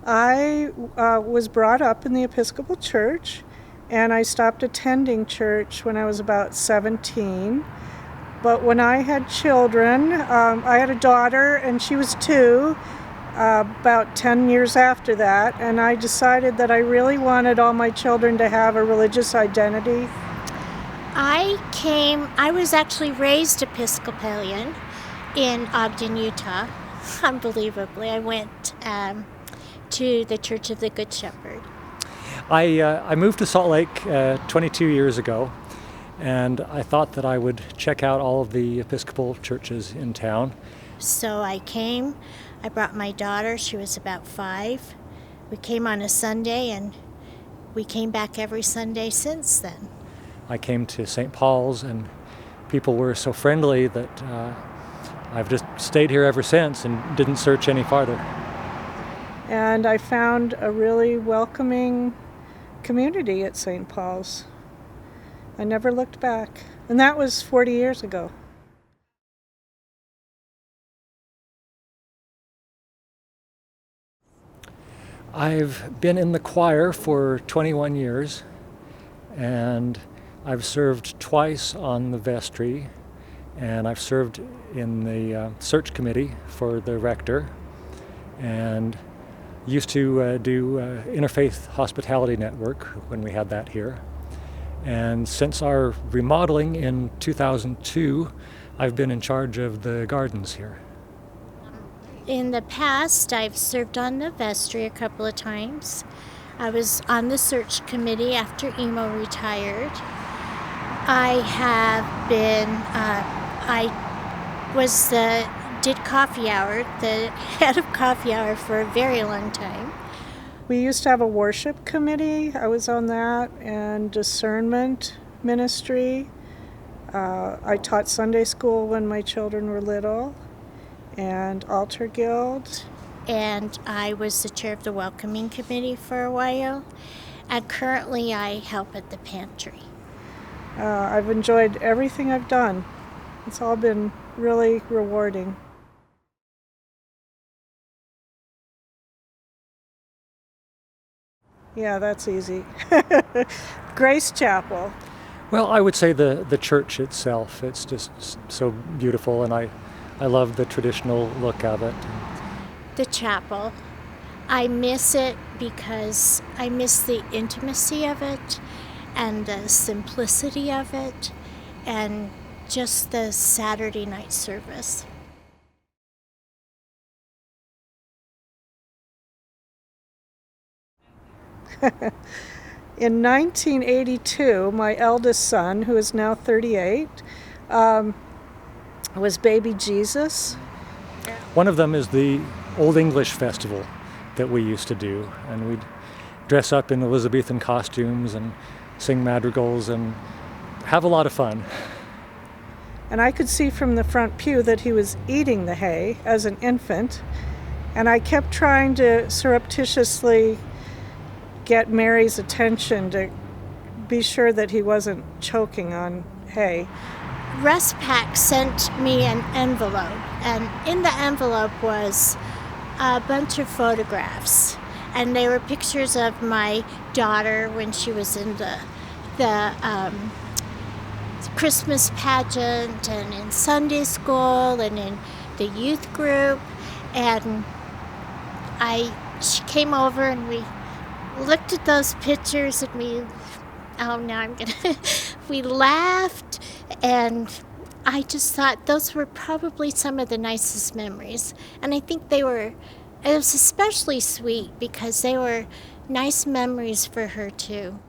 I was brought up in the Episcopal Church, and I stopped attending church when I was about 17. But when I had children, I had a daughter, and she was 2, about 10 years after that, and I decided that I really wanted all my children to have a religious identity. I was actually raised Episcopalian in Ogden, Utah. Unbelievably, I went to the Church of the Good Shepherd. I moved to Salt Lake 22 years ago, and I thought that I would check out all of the Episcopal churches in town. So I came, I brought my daughter, she was about 5. We came on a Sunday, and we came back every Sunday since then. I came to St. Paul's, and people were so friendly that I've just stayed here ever since and didn't search any farther. And I found a really welcoming community at St. Paul's. I never looked back. And that was 40 years ago. I've been in the choir for 21 years, and I've served twice on the vestry, and I've served in the search committee for the rector, and used to do Interfaith Hospitality Network when we had that here. And since our remodeling in 2002, I've been in charge of the gardens here. In the past, I've served on the vestry a couple of times. I was on the search committee after Emo retired. I have been, did coffee hour, the head of coffee hour for a very long time. We used to have a worship committee. I was on that, and discernment ministry. I taught Sunday school when my children were little, and altar guild. And I was the chair of the welcoming committee for a while. And currently I help at the pantry. I've enjoyed everything I've done. It's all been really rewarding. Yeah, that's easy. Grace Chapel. Well, I would say the church itself. It's just so beautiful, and I love the traditional look of it. The chapel. I miss it because I miss the intimacy of it and the simplicity of it and just the Saturday night service. In 1982, my eldest son, who is now 38, was baby Jesus. One of them is the Old English Festival that we used to do, and we'd dress up in Elizabethan costumes and sing madrigals and have a lot of fun. And I could see from the front pew that he was eating the hay as an infant, and I kept trying to surreptitiously get Mary's attention to be sure that he wasn't choking on hay. Russ Pack sent me an envelope, and in the envelope was a bunch of photographs, and they were pictures of my daughter when she was in the Christmas pageant and in Sunday school and in the youth group, and she came over and we looked at those pictures and we laughed, and I just thought those were probably some of the nicest memories. And I think it was especially sweet because they were nice memories for her too.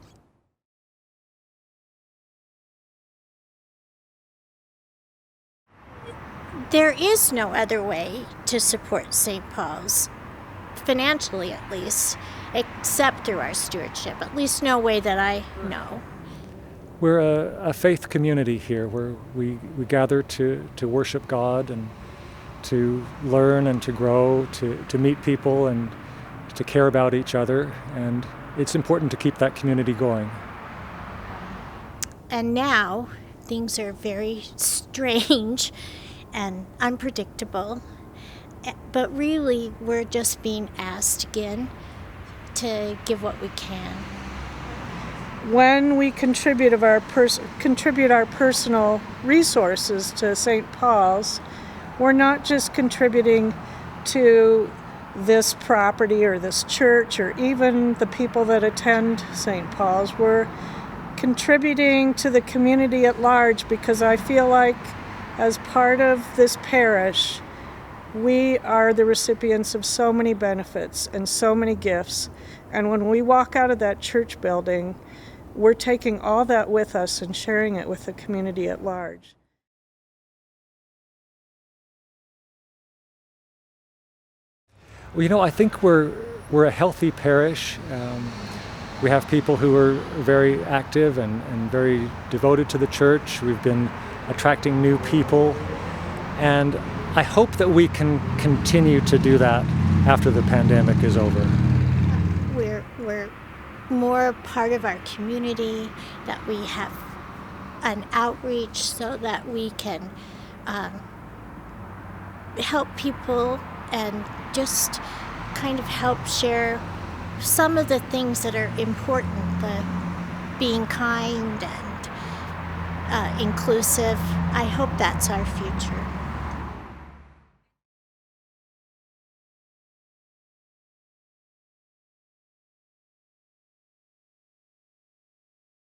There is no other way to support St. Paul's, financially at least, except through our stewardship, at least no way that I know. We're a faith community here where we gather to worship God and to learn and to grow, to meet people and to care about each other, and it's important to keep that community going. And now things are very strange and unpredictable, but really we're just being asked again to give what we can. When we contribute our personal resources to St. Paul's, we're not just contributing to this property or this church or even the people that attend St. Paul's. We're contributing to the community at large, because I feel like as part of this parish, we are the recipients of so many benefits and so many gifts. And when we walk out of that church building, we're taking all that with us and sharing it with the community at large. Well, I think we're a healthy parish. We have people who are very active and very devoted to the church. We've been attracting new people, and I hope that we can continue to do that after the pandemic is over. We're more part of our community, that we have an outreach so that we can help people and just kind of help share some of the things that are important, the being kind and inclusive. I hope that's our future.